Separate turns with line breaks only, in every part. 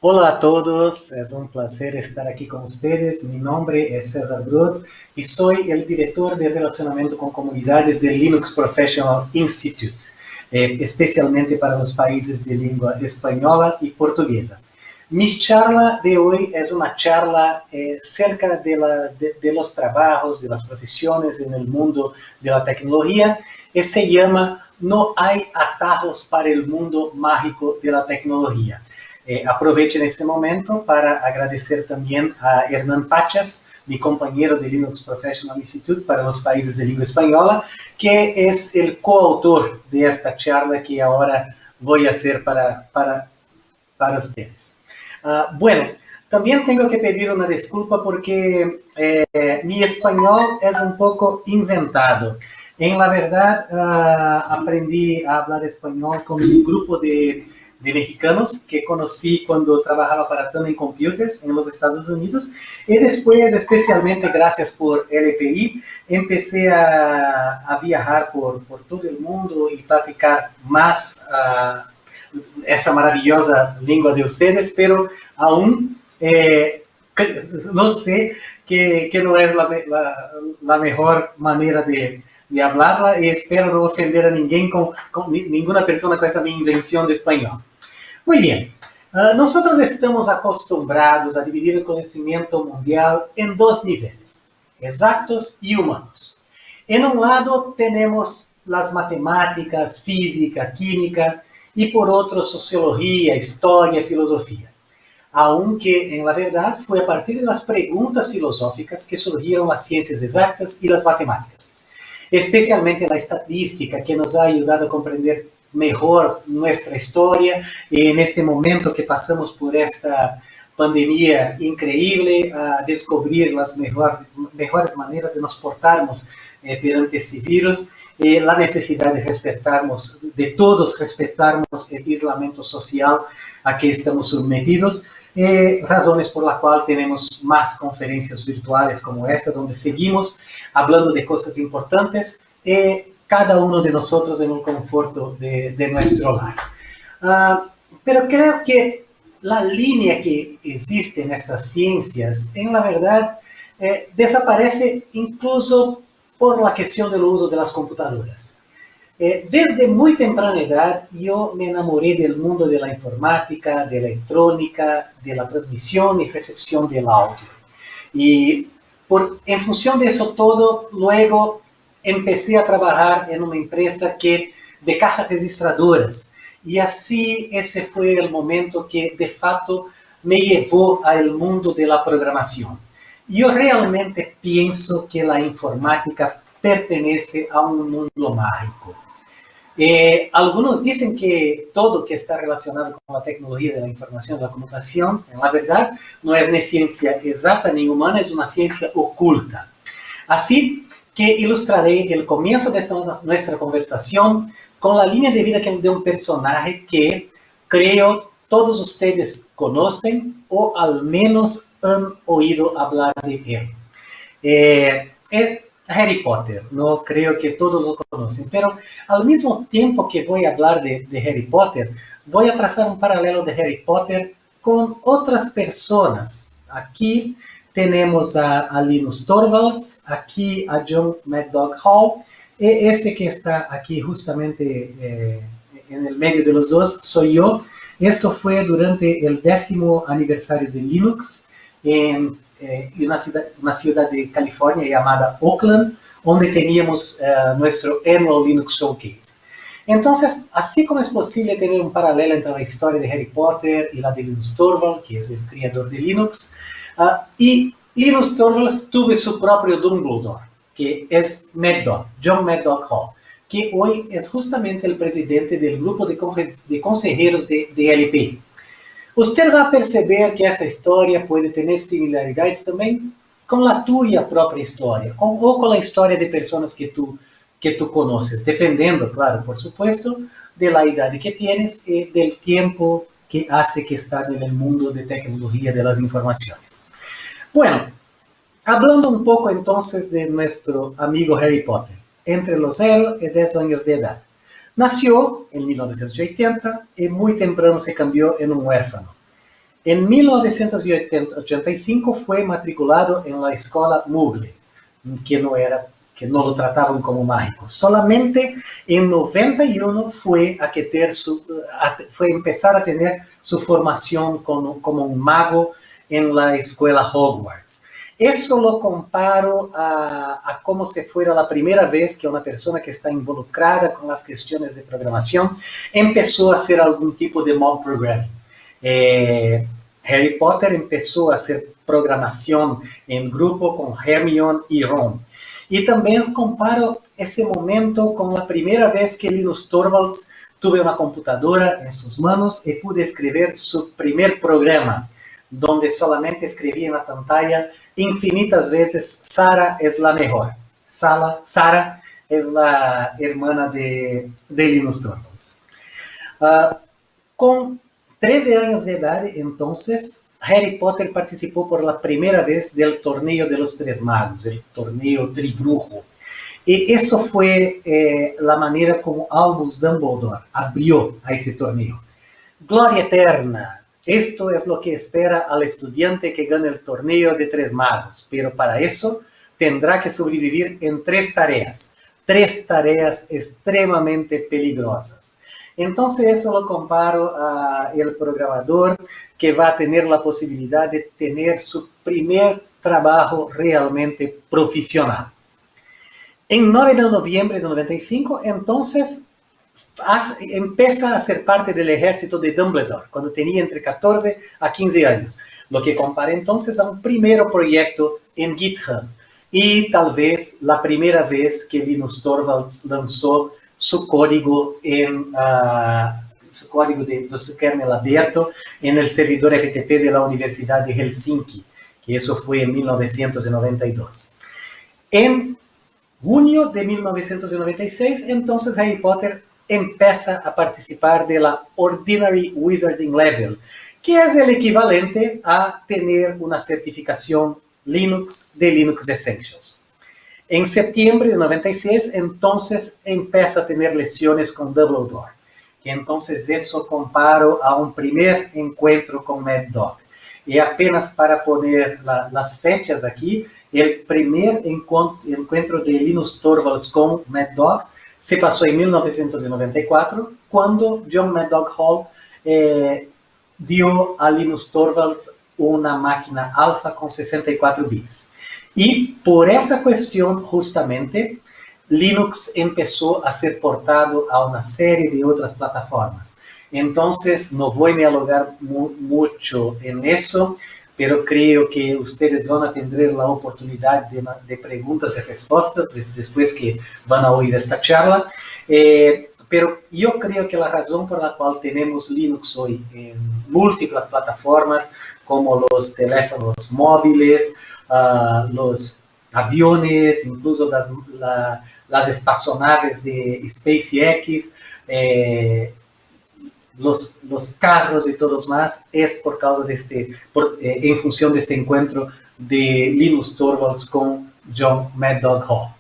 Hola a todos, es un placer estar aquí con ustedes. Mi nombre es César Brod y soy el director de relacionamiento con comunidades del Linux Professional Institute, especialmente para los países de lengua española y portuguesa. Mi charla de hoy es una charla cerca de los trabajos, de las profesiones en el mundo de la tecnología y se llama No hay atajos para el mundo mágico de la tecnología. Aprovechen ese momento para agradecer también a Hernán Pachas, mi compañero de Linux Professional Institute para los países de lengua española, que es el coautor de esta charla que ahora voy a hacer para ustedes. Bueno, también tengo que pedir una disculpa porque mi español es un poco inventado. En la verdad, aprendí a hablar español con un grupo de mexicanos que conocí cuando trabajaba para Tandy Computers en los Estados Unidos y después, especialmente gracias por LPI, empecé a viajar por todo el mundo y practicar más esa maravillosa lengua de ustedes, pero aún no sé que no es la mejor manera de hablarla y espero no ofender a ninguna persona con esa mi invención de español. Muy bien, nosotros estamos acostumbrados a dividir el conocimiento mundial en dos niveles, exactos y humanos. En un lado tenemos las matemáticas, física, química, y por otro sociología, historia, filosofía. Aunque en la verdad fue a partir de las preguntas filosóficas que surgieron las ciencias exactas y las matemáticas. Especialmente la estadística, que nos ha ayudado a comprender mejor nuestra historia en este momento que pasamos por esta pandemia increíble, a descubrir las mejores maneras de nos portarnos perante ese virus, la necesidad de respetarnos, de todos respetarnos el aislamiento social a que estamos sometidos, razones por las cuales tenemos más conferencias virtuales como esta, donde seguimos hablando de cosas importantes, cada uno de nosotros en el conforto de nuestro hogar. Pero creo que la línea que existe en estas ciencias, en la verdad, desaparece incluso por la cuestión del uso de las computadoras. Desde muy temprana edad yo me enamoré del mundo de la informática, de la electrónica, de la transmisión y recepción del audio. Y en función de eso todo, luego empecé a trabajar en una empresa de cajas registradoras. Y así ese fue el momento que de facto me llevó al mundo de la programación. Yo realmente pienso que la informática pertenece a un mundo mágico. Algunos dicen que todo que está relacionado con la tecnología de la información, de la computación, en la verdad, no es ni ciencia exacta ni humana, es una ciencia oculta. Así que ilustraré el comienzo de nuestra conversación con la línea de vida de un personaje que creo todos ustedes conocen o al menos han oído hablar de él. Harry Potter, no creo que todos lo conocen, pero al mismo tiempo que voy a hablar de Harry Potter, voy a trazar un paralelo de Harry Potter con otras personas. Aquí tenemos a Linus Torvalds, aquí a John Mad Dog Hall, este que está aquí justamente en el medio de los dos soy yo. Esto fue durante el 10º aniversario de Linux en una ciudad de California llamada Oakland, donde teníamos nuestro Annual Linux Showcase. Entonces, así como es posible tener un paralelo entre la historia de Harry Potter y la de Linus Torvalds, que es el creador de Linux, y Linus Torvalds tuvo su propio Dumbledore, que es John Mad Dog Hall, que hoy es justamente el presidente del grupo de consejeros de LP. Usted va a perceber que essa história pode ter similaridades também com a tua própria história, ou com a história de pessoas que tu conheces, dependendo, claro, por supuesto, de la idade que tienes e del tempo que hace que estás en el mundo de tecnología de las informaciones. Bueno, hablando un poco entonces de nuestro amigo Harry Potter, entre los 0 y 10 años de edad. Nació en 1980 y muy temprano se cambió en un huérfano. En 1985 fue matriculado en la escuela Mugle, que no lo trataban como mágico. Solamente en 91 fue fue empezar a tener su formación como un mago en la escuela Hogwarts. Eso lo comparo a cómo se fuera la primera vez que una persona que está involucrada con las cuestiones de programación empezó a hacer algún tipo de mob programming. Harry Potter empezó a hacer programación en grupo con Hermione y Ron. Y también comparo ese momento con la primera vez que Linus Torvalds tuvo una computadora en sus manos y pude escribir su primer programa, donde solamente escribía en la pantalla infinitas veces: Sara es la mejor. Sara es la hermana de Linus Torvalds. Con 13 años de edad, entonces, Harry Potter participó por la primera vez del torneo de los Tres Magos, el torneo Tribrujo. Y eso fue la manera como Albus Dumbledore abrió a ese torneo. Gloria eterna. Esto es lo que espera al estudiante que gane el torneo de Tres Magos, pero para eso tendrá que sobrevivir en 3 tareas. 3 tareas extremadamente peligrosas. Entonces eso lo comparo al programador que va a tener la posibilidad de tener su primer trabajo realmente profesional. En 9 de noviembre de 95, entonces, empieza a ser parte del ejército de Dumbledore, cuando tenía entre 14 a 15 años, lo que compara entonces a un primer proyecto en GitHub, y tal vez la primera vez que Linus Torvalds lanzó su código de su kernel abierto en el servidor FTP de la Universidad de Helsinki, que eso fue en 1992. En junio de 1996, entonces Harry Potter empieza a participar de la Ordinary Wizarding Level, que es el equivalente a tener una certificación Linux de Linux Essentials. En septiembre de 96, entonces empieza a tener lecciones con Dumbledore. Y entonces eso comparo a un primer encuentro con Mad Dog. Y apenas para poner las fechas aquí, el primer encuentro de Linus Torvalds con Mad Dog se pasó en 1994, cuando John Mad Dog Hall dio a Linus Torvalds una máquina alfa con 64 bits. Y por esa cuestión, justamente, Linux empezó a ser portado a una serie de otras plataformas. Entonces, no voy a dialogar mucho en eso, pero creo que ustedes van a tener la oportunidad de preguntas y respuestas después que van a oír esta charla. Pero yo creo que la razón por la cual tenemos Linux hoy en múltiples plataformas, como los teléfonos móviles, los aviones, incluso las espaçonaves de SpaceX, los carros y todos más, es por causa de en función de este encuentro de Linus Torvalds con John Mad Dog Hall.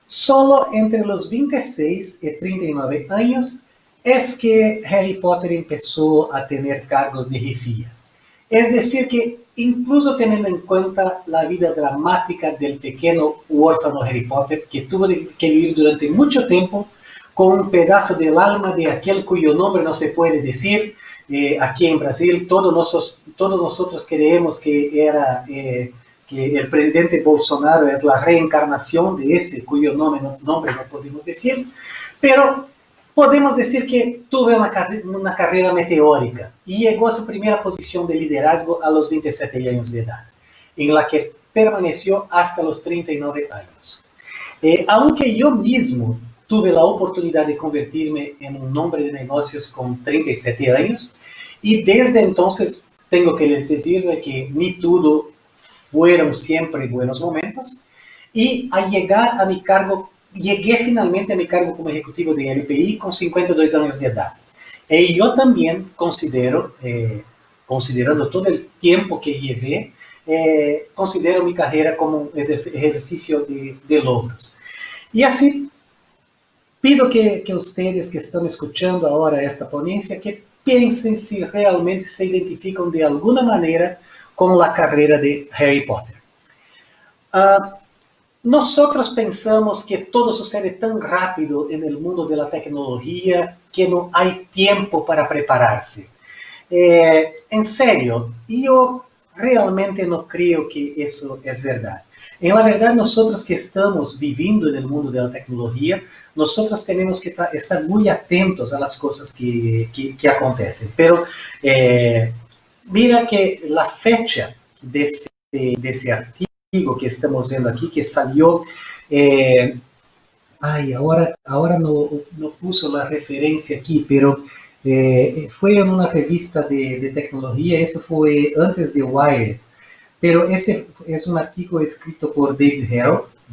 Solo entre los 26 y 39 años es que Harry Potter empezó a tener cargos de jefía. Es decir, que incluso teniendo en cuenta la vida dramática del pequeño huérfano Harry Potter, que tuvo que vivir durante mucho tiempo con un pedazo del alma de aquel cuyo nombre no se puede decir. Aquí en Brasil, todos nosotros creemos que el presidente Bolsonaro es la reencarnación de ese cuyo nombre no podemos decir, pero podemos decir que tuvo una carrera meteórica y llegó a su primera posición de liderazgo a los 27 años de edad, en la que permaneció hasta los 39 años. Aunque yo mismo tuve la oportunidad de convertirme en un hombre de negocios con 37 años, y desde entonces tengo que les decir que ni todo fueron siempre buenos momentos, y al llegar a mi cargo, llegué finalmente a mi cargo como ejecutivo de LPI con 52 años de edad. Y yo también considero, considerando todo el tiempo que llevé, considero mi carrera como un ejercicio de logros. Y así, pido que ustedes que están escuchando ahora esta ponencia, que piensen si realmente se identifican de alguna manera con la carrera de Harry Potter. Nosotros pensamos que todo sucede tan rápido en el mundo de la tecnología que no hay tiempo para prepararse. En serio, yo realmente no creo que eso es verdad. En la verdad, nosotros que estamos viviendo en el mundo de la tecnología, nosotros tenemos que estar muy atentos a las cosas que acontecen. Pero mira que la fecha de ese artículo que estamos viendo aquí, que salió... ahora no puso la referencia aquí, pero fue en una revista de tecnología, eso fue antes de Wired, pero ese es un artículo escrito por David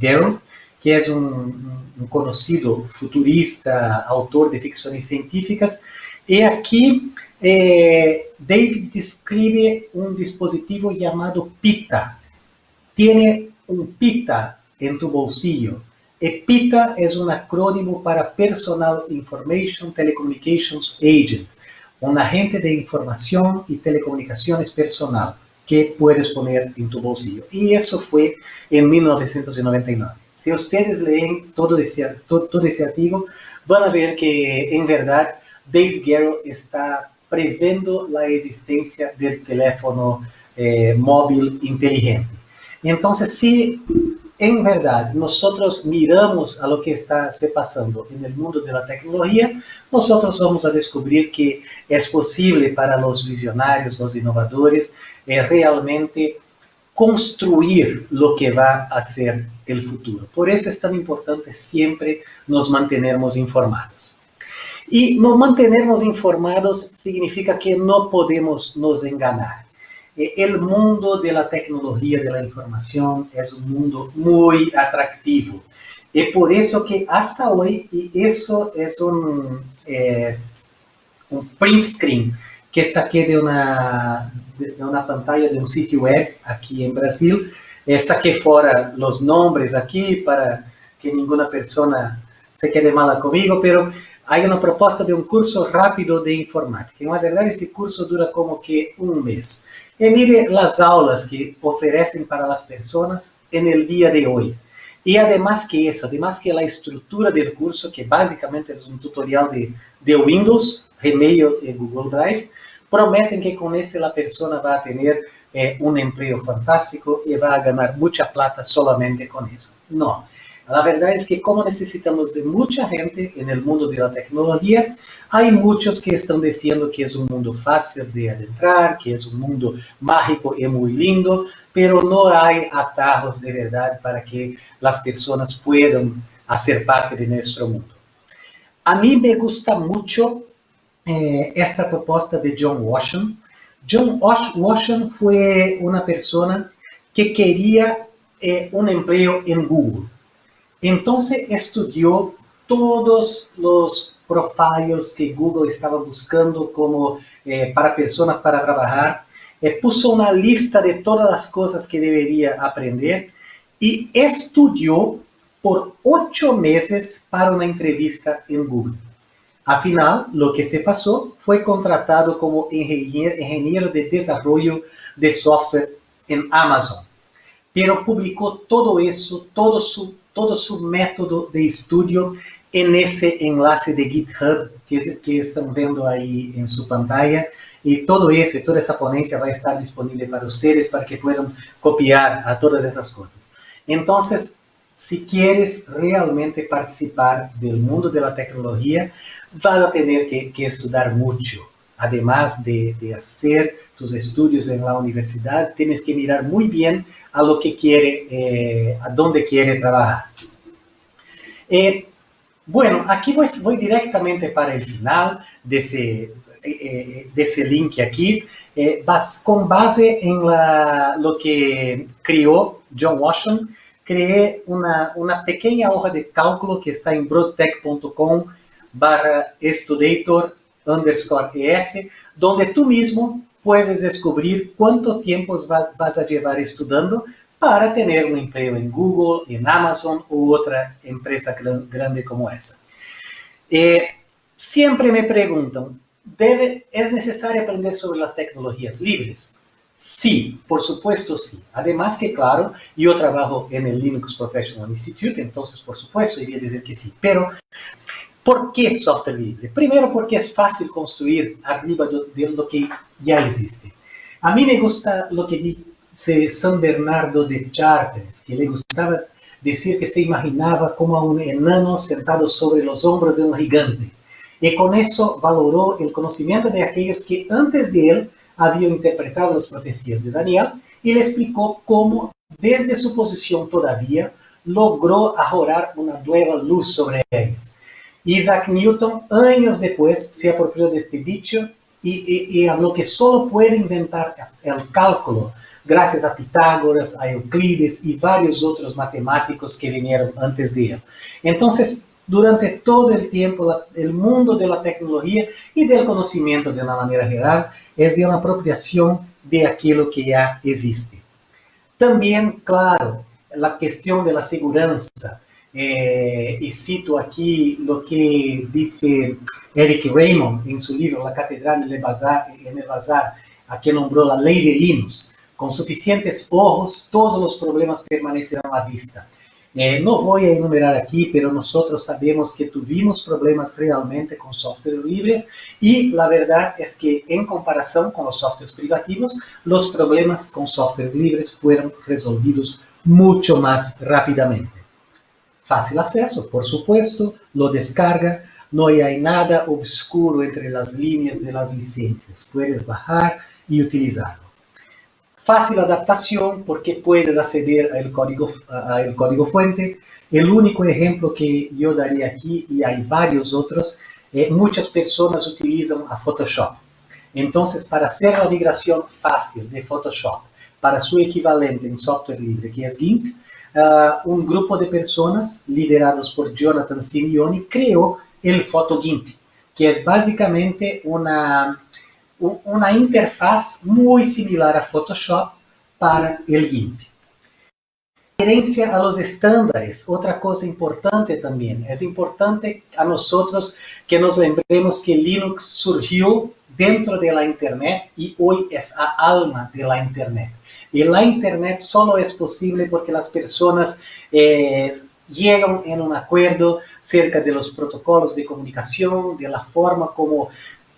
Gerrold, que es un conocido futurista, autor de ficciones científicas, y aquí David describe un dispositivo llamado PITA. Tiene un PITA en tu bolsillo. PITA es un acrónimo para Personal Information Telecommunications Agent, un agente de información y telecomunicaciones personal que puedes poner en tu bolsillo. Y eso fue en 1999. Si ustedes leen todo ese artículo, van a ver que en verdad David Gerrold está previendo la existencia del teléfono móvil inteligente. Entonces, si en verdad nosotros miramos a lo que está se pasando en el mundo de la tecnología, nosotros vamos a descubrir que es posible para los visionarios, los innovadores, realmente construir lo que va a ser el futuro. Por eso es tan importante siempre nos mantenernos informados. Y nos mantenernos informados significa que no podemos nos enganar. El mundo de la tecnología, de la información, es un mundo muy atractivo. Y por eso que hasta hoy, y eso es un print screen que saqué de una pantalla de un sitio web aquí en Brasil. Saqué fuera los nombres aquí para que ninguna persona se quede mala conmigo, pero hay una propuesta de un curso rápido de informática. En la verdad, ese curso dura como que un mes. Y mire las aulas que ofrecen para las personas en el día de hoy. Y además que eso, además que la estructura del curso, que básicamente es un tutorial de Windows, Gmail y Google Drive, prometen que con ese la persona va a tener un empleo fantástico y va a ganar mucha plata solamente con eso. No. La verdad es que como necesitamos de mucha gente en el mundo de la tecnología, hay muchos que están diciendo que es un mundo fácil de adentrar, que es un mundo mágico y muy lindo, pero no hay atajos de verdad para que las personas puedan hacer parte de nuestro mundo. A mí me gusta mucho esta propuesta de John Washington. John Washington fue una persona que quería un empleo en Google. Entonces estudió todos los profiles que Google estaba buscando como para personas para trabajar, puso una lista de todas las cosas que debería aprender y estudió por 8 meses para una entrevista en Google. Al final, lo que se pasó fue contratado como ingeniero de desarrollo de software en Amazon. Pero publicó todo eso, todo su método de estudio en ese enlace de GitHub que están viendo ahí en su pantalla. Y todo eso, toda esa ponencia va a estar disponible para ustedes para que puedan copiar a todas esas cosas. Entonces, si quieres realmente participar del mundo de la tecnología, vas a tener que estudiar mucho. Además de hacer tus estudios en la universidad, tienes que mirar muy bien a lo que quiere, a dónde quiere trabajar. Bueno, aquí voy directamente para el final de ese link aquí, con base en lo que creó John Washington. Creé una pequeña hoja de cálculo que está en broadtech.com/estudator_es, donde tú mismo puedes descubrir cuánto tiempo vas a llevar estudiando para tener un empleo en Google, en Amazon u otra empresa grande como esa. Siempre me preguntan, ¿Es necesario aprender sobre las tecnologías libres? Sí, por supuesto sí. Además que, claro, yo trabajo en el Linux Professional Institute, entonces, por supuesto, iría a decir que sí. Pero, ¿por qué software libre? Primero, porque es fácil construir arriba de lo que ya existe. A mí me gusta lo que dice San Bernardo de Chartres, que le gustaba decir que se imaginaba como a un enano sentado sobre los hombros de un gigante. Y con eso valoró el conocimiento de aquellos que antes de él habían interpretado las profecías de Daniel y le explicó cómo, desde su posición todavía, logró arrojar una nueva luz sobre ellas. Isaac Newton, años después, se apropió de este dicho y habló que solo puede inventar el cálculo gracias a Pitágoras, a Euclides y varios otros matemáticos que vinieron antes de él. Entonces, durante todo el tiempo, el mundo de la tecnología y del conocimiento de una manera general es de una apropiación de aquello que ya existe. También, claro, la cuestión de la seguridad. Y cito aquí lo que dice Eric Raymond en su libro La Catedral en el Bazar, a que nombró la ley de Linus. Con suficientes ojos, todos los problemas permanecerán a la vista. No voy a enumerar aquí, pero nosotros sabemos que tuvimos problemas realmente con softwares libres y la verdad es que en comparación con los softwares privativos, los problemas con softwares libres fueron resolvidos mucho más rápidamente. Fácil acceso, por supuesto, lo descarga, no hay nada oscuro entre las líneas de las licencias, puedes bajar y utilizarlo. Fácil adaptación porque puedes acceder al código fuente. El único ejemplo que yo daría aquí, y hay varios otros, muchas personas utilizan a Photoshop. Entonces, para hacer la migración fácil de Photoshop para su equivalente en software libre, que es GIMP, un grupo de personas liderados por Jonathan Simeoni creó el PhotoGIMP, que es básicamente una interfaz muy similar a Photoshop para el GIMP. Referencia a los estándares, otra cosa importante también. Es importante a nosotros que nos lembremos que Linux surgió dentro de la Internet y hoy es la alma de la Internet. Y la Internet solo es posible porque las personas llegan en un acuerdo cerca de los protocolos de comunicación, de la forma como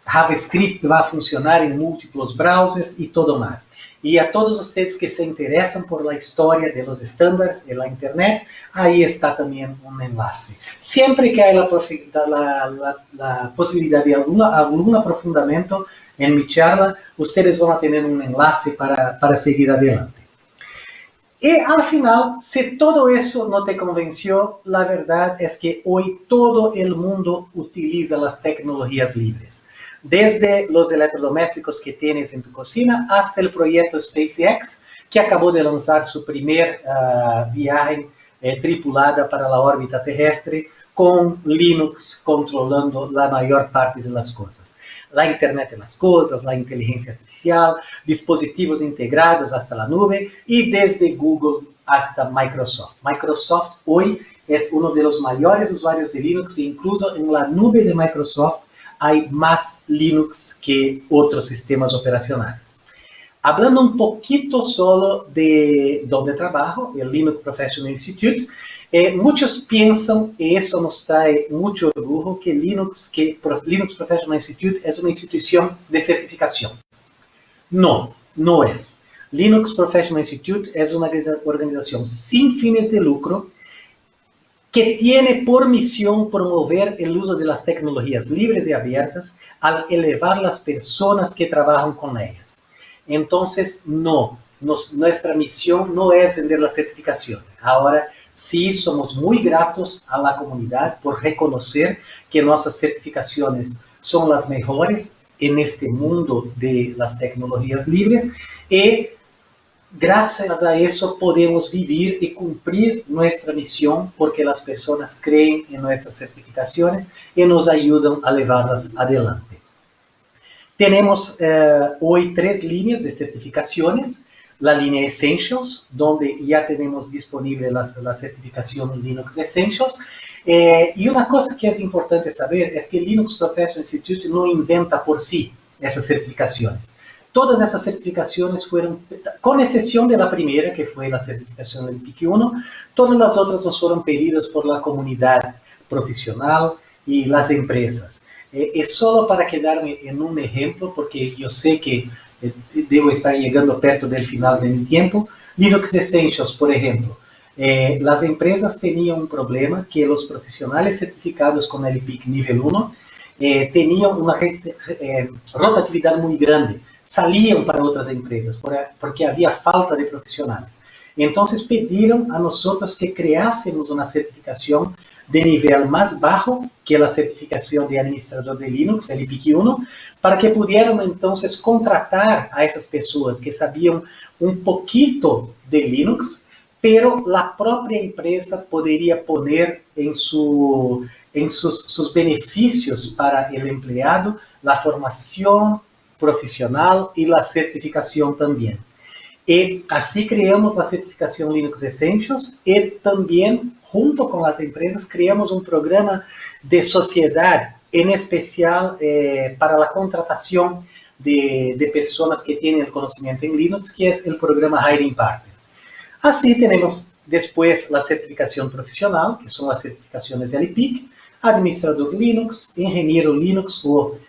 JavaScript va a funcionar en múltiples browsers y todo más. Y a todos ustedes que se interesan por la historia de los estándares en la Internet, ahí está también un enlace. Siempre que hay la posibilidad de algún aprofundamiento en mi charla, ustedes van a tener un enlace para seguir adelante. Y al final, si todo eso no te convenció, la verdad es que hoy todo el mundo utiliza las tecnologías libres. Desde los electrodomésticos que tienes en tu cocina hasta el proyecto SpaceX, que acabó de lanzar su primer viaje tripulada para la órbita terrestre con Linux controlando la mayor parte de las cosas. La Internet de las cosas, la inteligencia artificial, dispositivos integrados hasta la nube y desde Google hasta Microsoft. Microsoft hoy es uno de los mayores usuarios de Linux e incluso en la nube de Microsoft hay más Linux que otros sistemas operacionales. Hablando un poquito solo de donde trabajo, el Linux Professional Institute, muchos piensan, y eso nos trae mucho orgullo, que Linux Professional Institute es una institución de certificación. No, no es. Linux Professional Institute es una organización sin fines de lucro que tiene por misión promover el uso de las tecnologías libres y abiertas al elevar las personas que trabajan con ellas. Entonces, nuestra misión no es vender las certificaciones. Ahora, sí somos muy gratos a la comunidad por reconocer que nuestras certificaciones son las mejores en este mundo de las tecnologías libres y gracias a eso podemos vivir y cumplir nuestra misión porque las personas creen en nuestras certificaciones y nos ayudan a llevarlas adelante. Tenemos hoy 3 líneas de certificaciones. La línea Essentials, donde ya tenemos disponible la certificación Linux Essentials. E uma coisa que é importante saber é que o Linux Professional Institute não inventa por si essas certificações. Todas essas certificações foram, com exceção da primeira, que foi a certificação do PIC 1, todas as outras nos foram pedidas por la comunidade profissional e as empresas. É só para quedar-me em um exemplo, porque eu sei que devo estar chegando perto do final de meu tempo. Linux Essentials, por exemplo. As empresas tinham um problema que os profissionais certificados com LPIC nível 1 tinham uma rotatividade muito grande, saíam para outras empresas, porque havia falta de profissionais. Então, pediram a nós que criássemos uma certificação de nível mais baixo que a certificação de administrador de Linux, LPIC 1, para que pudieran então contratar a essas pessoas que sabiam um pouquinho de Linux, pero la própria empresa poderia poner em sus benefícios para o empleado a formação profissional e a certificação também. E assim criamos a certificação Linux Essentials e também, junto com as empresas, criamos um programa de sociedade, em especial para a contratação de pessoas que têm conhecimento em Linux, que é o programa Hiring Partner. Assim, temos depois a certificação profissional, que são as certificações LPIC, administrador de Linux, engenheiro Linux, ou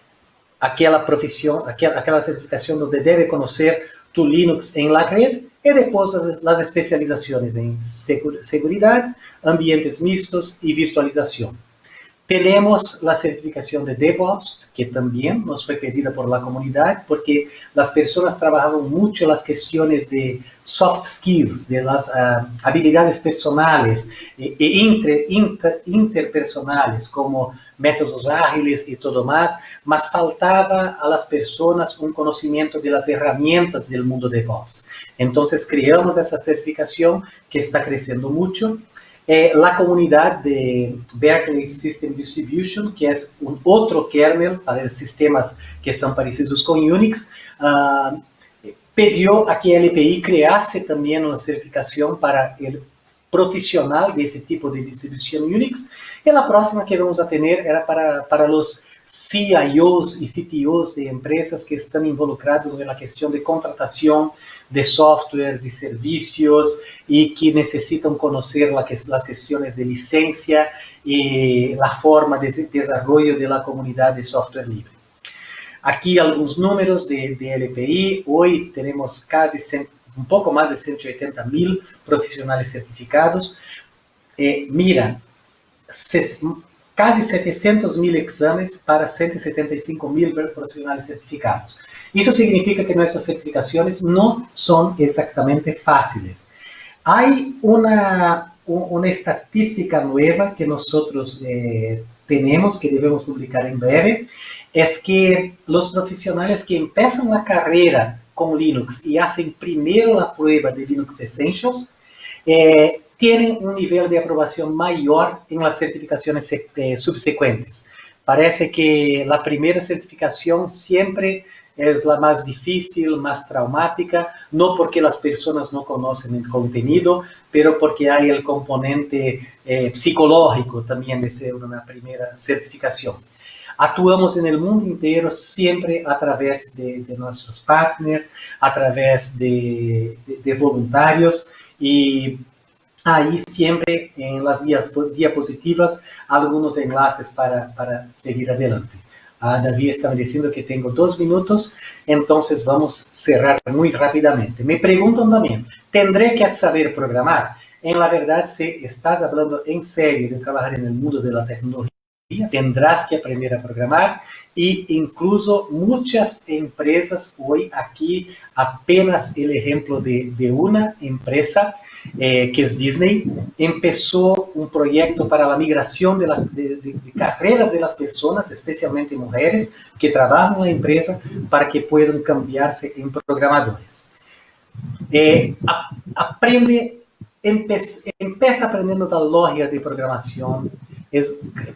aquela profissão, aquela certificação onde deve conhecer tu Linux em la red, e depois as especializações em segurança, ambientes mistos e virtualização. Temos a certificação de DevOps, que também nos foi pedida por la comunidade, porque as pessoas trabalhavam muito as questões de soft skills, de las habilidades personales e interpersonales, como métodos ágiles e tudo mais, mas faltava a las pessoas um conhecimento de las herramientas do mundo DevOps. Então, criamos essa certificação que está crescendo muito. La comunidade de Berkeley System Distribution, que é um outro kernel para os sistemas que são parecidos com Unix, pediu a que a LPI criasse também uma certificação para o profissional desse tipo de distribuição Unix, e a próxima que vamos a ter era para os CIOs e CTOs de empresas que estão involucrados na questão de contratação de software, de serviços e que necessitam conhecer as questões de licença e a forma de desenvolvimento da comunidade de software livre. Aqui alguns números de LPI. Hoje temos um pouco mais de 180 mil profissionais certificados. Mira, quase 700 mil exames para 175 mil profissionais certificados. Isso significa que nossas certificações não são exatamente fáceis. Há uma estatística nova que nós temos, que devemos publicar em breve, é que os profissionais que começam a carreira com Linux e fazem primeiro a prova de Linux Essentials, têm um nível de aprovação maior em las certificações subsequentes. Parece que a primeira certificação sempre é a mais difícil, mais traumática, não porque as pessoas não conhecem o conteúdo, mas porque há o componente psicológico também de ser uma primeira certificação. Atuamos no mundo inteiro sempre através de nossos partners, através de voluntários, e aí sempre em las diapositivas alguns enlaces para seguir adelante. Davi está me dizendo que tenho 2 minutos, então vamos cerrar muito rapidamente. Me perguntam também, ¿tendré que saber programar? En la verdad, si estás hablando en serio de trabajar en el mundo de la tecnología, tendrás que aprender a programar, e incluso muchas empresas, hoy aquí apenas el ejemplo de una empresa, que es Disney, empezó un proyecto para la migración de carreras de las personas, especialmente mujeres, que trabajan en la empresa, para que puedan cambiarse en programadores. Empieza aprendiendo la lógica de programación.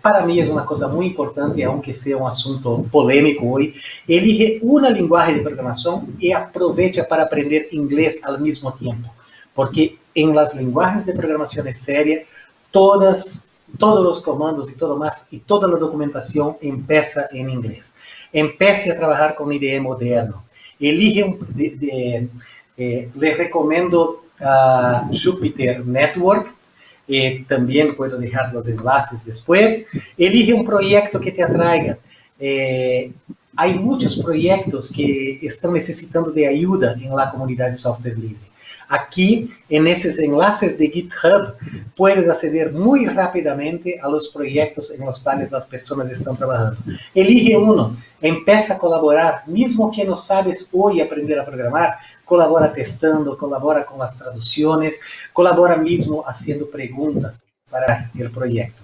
Para mí es una cosa muy importante, aunque sea un asunto polémico hoy. Elige una lenguaje de programación y aprovecha para aprender inglés al mismo tiempo, porque en las lenguajes de programación seria, todas todos los comandos y todo más, y toda la documentación empieza en inglés. Empiece a trabajar con IDE moderno. Elige le recomiendo a Jupyter Network. También puedo dejar los enlaces después. Elige un proyecto que te atraiga. Hay muchos proyectos que están necesitando de ayuda en la comunidad de software libre. Aquí, en esos enlaces de GitHub, puedes acceder muy rápidamente a los proyectos en los cuales las personas están trabajando. Elige uno, empieza a colaborar, mismo que no sabes hoy aprender a programar, colabora testando, colabora con las traducciones, colabora mismo haciendo preguntas para el proyecto.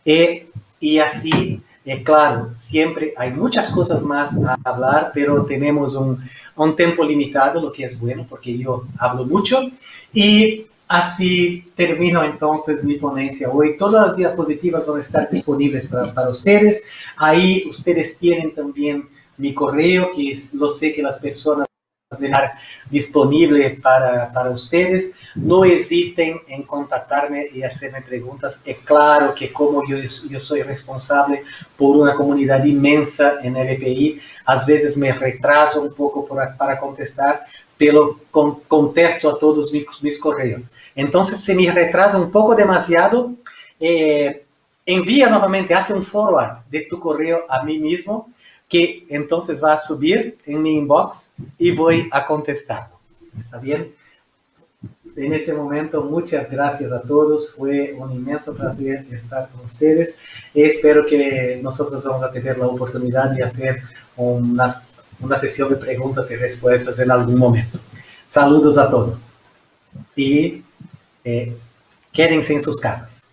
Y así, claro, siempre hay muchas cosas más a hablar, pero tenemos un tiempo limitado, lo que es bueno, porque yo hablo mucho. Y así termino entonces mi ponencia hoy. Todas las diapositivas van a estar disponibles para ustedes. Ahí ustedes tienen también mi correo, que lo sé que las personas dejar disponible para ustedes. No hesiten en contactarme y hacerme preguntas. Es claro que como yo soy responsable por una comunidad inmensa en LPI, a veces me retraso un poco para contestar, pero contesto a todos mis correos. Entonces, si me retraso un poco demasiado, envía nuevamente, hace un forward de tu correo a mí mismo, que entonces va a subir en mi inbox y voy a contestarlo. ¿Está bien? En ese momento, muchas gracias a todos. Fue un inmenso placer estar con ustedes. Espero que nosotros vamos a tener la oportunidad de hacer una sesión de preguntas y respuestas en algún momento. Saludos a todos. Y quédense en sus casas.